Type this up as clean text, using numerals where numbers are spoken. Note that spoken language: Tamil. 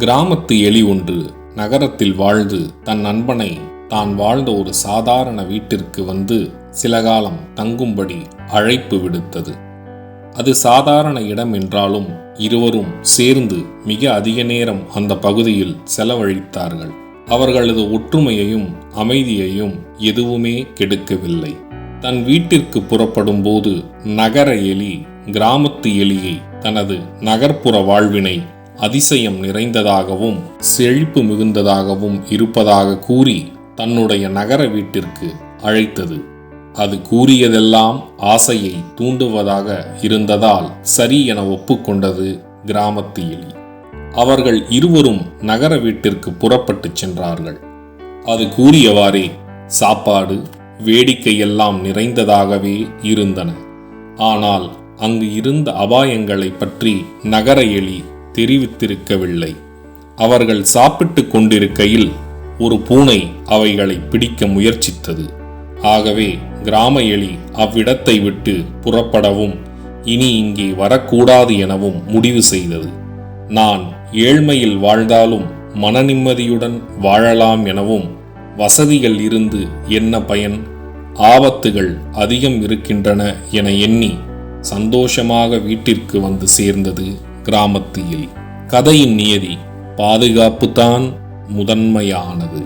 கிராமத்து எலி ஒன்று நகரத்தில் வாழ்ந்து தன் நண்பனை தான் வாழ்ந்த ஒரு சாதாரண வீட்டிற்கு வந்து சில காலம் தங்கும்படி அழைப்பு விடுத்தது. அது சாதாரண இடம் என்றாலும் இருவரும் சேர்ந்து மிக அதிக நேரம் அந்த பகுதியில் செலவழித்தார்கள். அவர்களது ஒற்றுமையையும் அமைதியையும் எதுவுமே கெடுக்கவில்லை. தன் வீட்டிற்கு புறப்படும் போது நகர எலி கிராமத்து எலியை தனது நகர்ப்புற வாழ்வினை அதிசயம் நிறைந்ததாகவும் செழிப்பு மிகுந்ததாகவும் இருப்பதாக கூறி தன்னுடைய நகர வீட்டிற்கு அழைத்தது. அது கூறியதெல்லாம் ஆசையை தூண்டுவதாக இருந்ததால் சரி என ஒப்புக்கொண்டது கிராமத்து எலி. அவர்கள் இருவரும் நகர வீட்டிற்கு புறப்பட்டு சென்றார்கள். அது கூறியவாறே சாப்பாடு வேடிக்கையெல்லாம் நிறைந்ததாகவே இருந்தன. ஆனால் அங்கு இருந்த அபாயங்களை பற்றி நகர எலி தெரிவித்திருக்கவில்லை. அவர்கள் சாப்பிட்டு கொண்டிருக்கையில் ஒரு பூனை அவைகளை பிடிக்க முயற்சித்தது. ஆகவே கிராம எலி அவ்விடத்தை விட்டு புறப்படவும் இனி இங்கே வரக்கூடாது எனவும் முடிவு செய்தது. நான் ஏழ்மையில் வாழ்ந்தாலும் மன நிம்மதியுடன் வாழலாம் எனவும், வசதிகள் இருந்து என்ன பயன், ஆபத்துகள் அதிகம் இருக்கின்றன என எண்ணி சந்தோஷமாக வீட்டிற்கு வந்து சேர்ந்தது கிராமத்து எலி. கதையின் நியதி: பாதுகாப்புதான் முதன்மையானது.